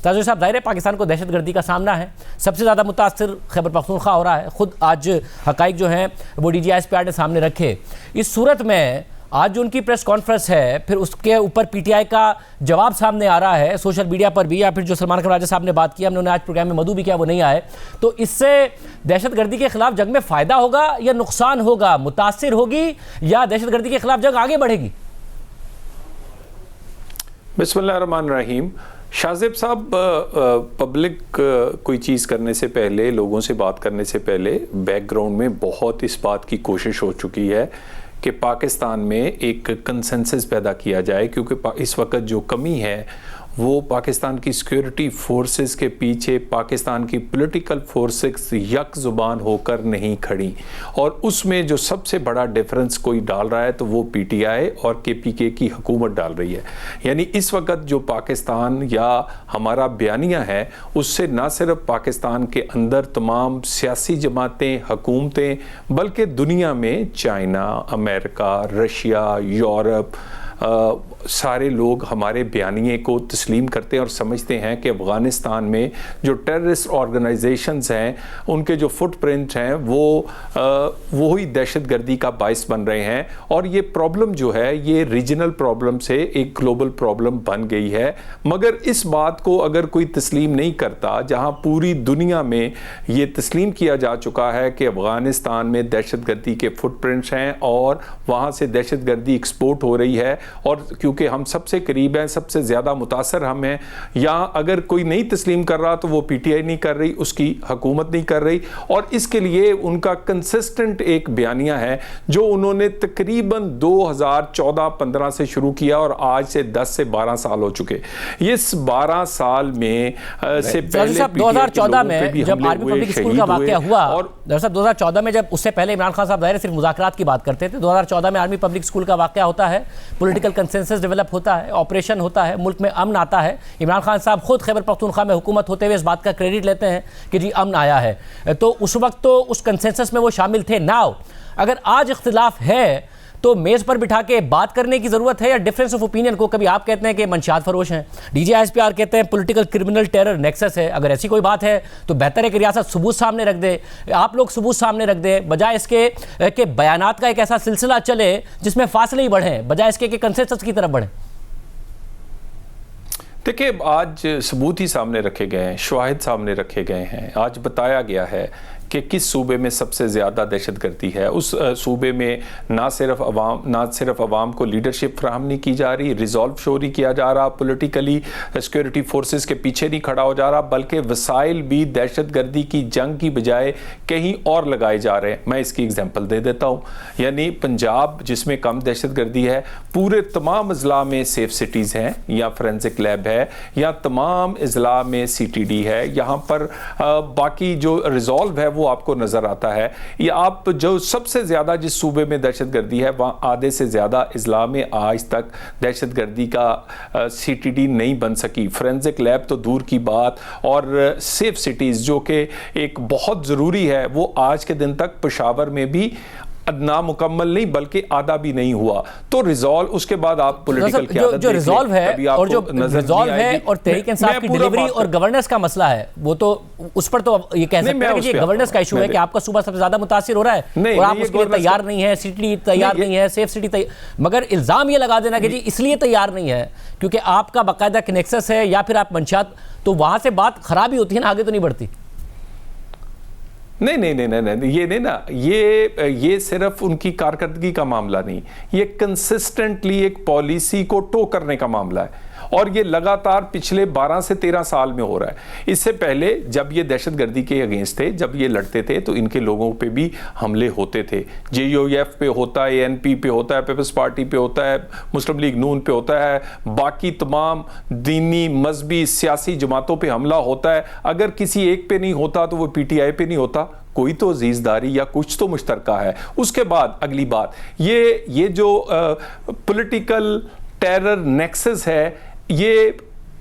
تاجر صاحب، ظاہر ہے پاکستان کو دہشت گردی کا سامنا ہے، سب سے زیادہ متاثر خیبر پختونخوا ہو رہا ہے، خود آج حقائق جو ہیں وہ D G I S P R نے سامنے رکھے۔ اس صورت میں آج جو ان کی پریس کانفرنس ہے، پھر اس کے اوپر پی ٹی آئی کا جواب سامنے آ رہا ہے سوشل میڈیا پر بھی، یا پھر جو سلمان اکرم راجہ صاحب نے بات کی، ہم نے آج پروگرام میں مدعو بھی کیا، وہ نہیں آئے، تو اس سے دہشت گردی کے خلاف جنگ میں فائدہ ہوگا یا نقصان ہوگا، متاثر ہوگی یا دہشت گردی کے خلاف جنگ آگے بڑھے گی؟ بسم اللہ الرحمن الرحیم۔ شاہزیب صاحب، پبلک کوئی چیز کرنے سے پہلے، لوگوں سے بات کرنے سے پہلے بیک گراؤنڈ میں بہت اس بات کی کوشش ہو چکی ہے کہ پاکستان میں ایک کنسنسس پیدا کیا جائے، کیونکہ اس وقت جو کمی ہے وہ پاکستان کی سیکیورٹی فورسز کے پیچھے پاکستان کی پولیٹیکل فورسز یک زبان ہو کر نہیں کھڑی، اور اس میں جو سب سے بڑا ڈیفرنس کوئی ڈال رہا ہے تو وہ پی ٹی آئی اور کے پی کے کی حکومت ڈال رہی ہے۔ یعنی اس وقت جو پاکستان یا ہمارا بیانیہ ہے، اس سے نہ صرف پاکستان کے اندر تمام سیاسی جماعتیں، حکومتیں، بلکہ دنیا میں چائنا، امریکہ، رشیا، یورپ، سارے لوگ ہمارے بیانیے کو تسلیم کرتے ہیں اور سمجھتے ہیں کہ افغانستان میں جو ٹیررسٹ آرگنائزیشنز ہیں، ان کے جو فٹ پرنٹ ہیں وہی دہشت گردی کا باعث بن رہے ہیں، اور یہ پرابلم جو ہے یہ ریجنل پرابلم سے ایک گلوبل پرابلم بن گئی ہے۔ مگر اس بات کو اگر کوئی تسلیم نہیں کرتا، جہاں پوری دنیا میں یہ تسلیم کیا جا چکا ہے کہ افغانستان میں دہشت گردی کے فٹ پرنٹس ہیں اور وہاں سے دہشت گردی ایکسپورٹ ہو رہی ہے، اور کیونکہ ہم سب سے قریب ہیں، سب سے زیادہ متاثر ہم ہیں، یا اگر کوئی نہیں تسلیم کر رہا تو وہ پی ٹی آئی نہیں کر رہی، اس کی حکومت نہیں کر رہی، اور اس کے لیے ان کا کنسسٹنٹ ایک بیانیہ ہے جو انہوں نے تقریباً 2014-15 سے شروع کیا اور آج سے 10 سے 12 سال ہو چکے۔ اس 12 سال میں سے پہلے 2014 میں جب آرمی پبلک اسکول کا واقعہ ہوا، اور 2014 میں جب اس سے پہلے عمران خان صاحب ظاہر صرف مذاکرات کی بات کرتے تھے، 2014 میں آرمی پبلک اسکول کا واقعہ ہوتا ہے، پولیٹیکل کنسنسس ڈیولپ ہوتا ہے، آپریشن ہوتا ہے، ملک میں امن آتا ہے۔ عمران خان صاحب خود خیبر پختونخوا میں حکومت ہوتے ہوئے اس بات کا کریڈٹ لیتے ہیں کہ جی امن آیا ہے، تو اس وقت تو اس کنسنسس میں وہ شامل تھے۔ ناؤ اگر آج اختلاف ہے تو میز پر بٹھا کے بات کرنے کی ضرورت ہے، یا ڈیفرنس آف اوپینین کو کبھی آپ کہتے ہیں کہ منشیات فروش ہیں، D G I S P R کہتے ہیں پولیٹیکل کرمنل ٹیرر نیکسس ہے، اگر ایسی کوئی بات ہے تو بہتر ہے کہ ریاست ثبوت سامنے رکھ دے، آپ لوگ ثبوت سامنے رکھ دیں، بجائے اس کے کہ بیانات کا ایک ایسا سلسلہ چلے جس میں فاصلے ہی بڑھیں، بجائے اس کے کہ کنسنسس کی طرف بڑھیں۔ دیکھیں، آج ثبوت ہی سامنے رکھے گئے ہیں، شواہد سامنے رکھے گئے ہیں، آج بتایا گیا ہے کہ کس صوبے میں سب سے زیادہ دہشت گردی ہے۔ اس صوبے میں نہ صرف عوام کو لیڈرشپ فراہم نہیں کی جا رہی، ریزالو شو نہیں کیا جا رہا، پولیٹیکلی سیکیورٹی فورسز کے پیچھے نہیں کھڑا ہو جا رہا، بلکہ وسائل بھی دہشت گردی کی جنگ کی بجائے کہیں اور لگائے جا رہے ہیں۔ میں اس کی اگزامپل دے دیتا ہوں، یعنی پنجاب جس میں کم دہشت گردی ہے، پورے تمام اضلاع میں سیف سٹیز ہیں، یا فورینسک لیب ہے، یا تمام اضلاع میں سی ٹی ڈی ہے، یہاں پر باقی جو ریزالو ہے وہ آپ کو نظر آتا ہے۔ یا آپ جو سب سے زیادہ جس صوبے میں دہشت گردی ہے، وہاں آدھے سے زیادہ اضلاع میں آج تک دہشت گردی کا سی ٹی ڈی نہیں بن سکی، فورینسک لیب تو دور کی بات، اور سیف سٹیز جو کہ ایک بہت ضروری ہے، وہ آج کے دن تک پشاور میں بھی نامکمل نہیں بلکہ آدھا بھی نہیں ہوا۔ تو ریزالو، اس کے بعد آپ پولیٹیکل قیادت جو ریزالو ہے، اور جو ریزالو ہے اور تحریک انصاف کی ڈیلیوری اور گورننس کا مسئلہ ہے، وہ تو اس پر تو یہ کہہ سکتے ہیں کہ یہ گورننس کا ایشو ہے کہ آپ کا صوبہ سب سے زیادہ متاثر ہو رہا ہے اور آپ اس کے لیے تیار نہیں ہے، سٹی تیار نہیں ہے، سیف سٹی تیار، مگر الزام یہ لگا دینا کہ جی اس لیے تیار نہیں ہے کیونکہ آپ کا باقاعدہ کنیکسس ہے یا پھر آپ منشیات، تو وہاں سے بات خراب ہی ہوتی ہے نا، آگے تو نہیں بڑھتی۔ نہیں، یہ نہیں نا، یہ صرف ان کی کارکردگی کا معاملہ نہیں، یہ کنسسٹنٹلی ایک پالیسی کو ٹو کرنے کا معاملہ ہے، اور یہ لگاتار پچھلے 12 سے 13 سال میں ہو رہا ہے۔ اس سے پہلے جب یہ دہشت گردی کے اگینسٹ تھے، جب یہ لڑتے تھے تو ان کے لوگوں پہ بھی حملے ہوتے تھے، جے یو ایف پہ ہوتا ہے، این پی پہ ہوتا ہے، پیپلز پارٹی پہ ہوتا ہے، مسلم لیگ نون پہ ہوتا ہے، باقی تمام دینی مذہبی سیاسی جماعتوں پہ حملہ ہوتا ہے۔ اگر کسی ایک پہ نہیں ہوتا تو وہ پی ٹی آئی پہ نہیں ہوتا، کوئی تو عزیزداری یا کچھ تو مشترکہ ہے۔ اس کے بعد اگلی بات، یہ جو پولیٹیکل ٹیرر نیکسس ہے، یہ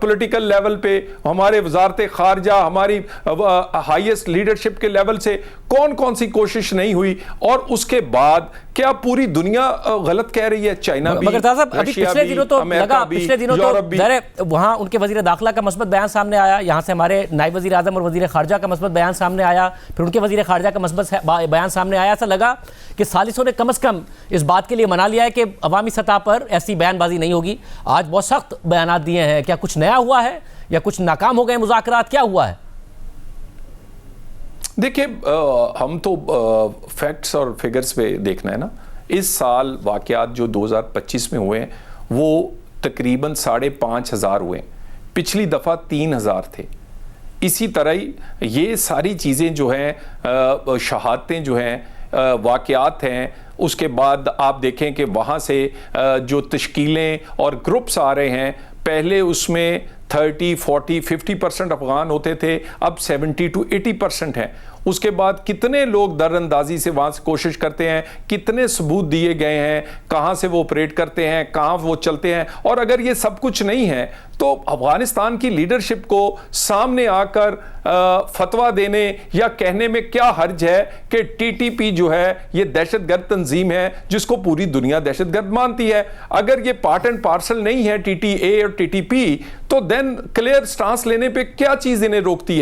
پولیٹیکل لیول پہ، ہمارے وزارت خارجہ، ہماری ہائیسٹ لیڈرشپ کے لیول سے کون کون سی کوشش نہیں ہوئی؟ اور اس کے بعد کیا پوری دنیا غلط کہہ رہی ہے؟ چائنا بھی، رشیا بھی، امریکہ بھی، یورپ بھی۔ وہاں ان کے وزیر داخلہ کا مثبت بیان سامنے آیا، یہاں سے ہمارے نائب وزیر اعظم اور وزیر خارجہ کا مثبت بیان سامنے آیا، پھر ان کے وزیر خارجہ کا مثبت بیان سامنے آیا۔ ایسا لگا کہ ثالثوں نے کم از کم اس بات کے لیے منا لیا ہے کہ عوامی سطح پر ایسی بیان بازی نہیں ہوگی۔ آج بہت سخت بیانات دیے ہیں، کیا کچھ نیا ہوا ہے یا کچھ ناکام ہو گئے مذاکرات؟ کیا ہوا ہے؟ دیکھیں، ہم تو فیکٹس اور فگرز پہ دیکھنا ہے نا۔ اس سال واقعات جو 2025 میں ہوئے ہیں وہ تقریباً 5,500 ہوئے ہیں، پچھلی دفعہ 3,000 تھے۔ اسی طرح یہ ساری چیزیں جو ہیں، شہادتیں جو ہیں، واقعات ہیں، اس کے بعد آپ دیکھیں کہ وہاں سے جو تشکیلیں اور گروپس آ رہے ہیں، پہلے اس میں 30, 40, 50% افغان ہوتے تھے، اب 70 to 80% ہیں۔ اس کے بعد کتنے لوگ در اندازی سے وہاں سے کوشش کرتے ہیں، کتنے ثبوت دیے گئے ہیں، کہاں سے وہ آپریٹ کرتے ہیں، کہاں وہ چلتے ہیں۔ اور اگر یہ سب کچھ نہیں ہے تو افغانستان کی لیڈرشپ کو سامنے آ کر فتویٰ دینے یا کہنے میں کیا حرج ہے کہ TTP جو ہے یہ دہشت گرد تنظیم ہے جس کو پوری دنیا دہشت گرد مانتی ہے۔ اگر یہ پارٹ اینڈ پارسل نہیں ہے TTA اور TTP، تو دین کلیئر سٹانس لینے پہ کیا چیز انہیں روکتی ہے؟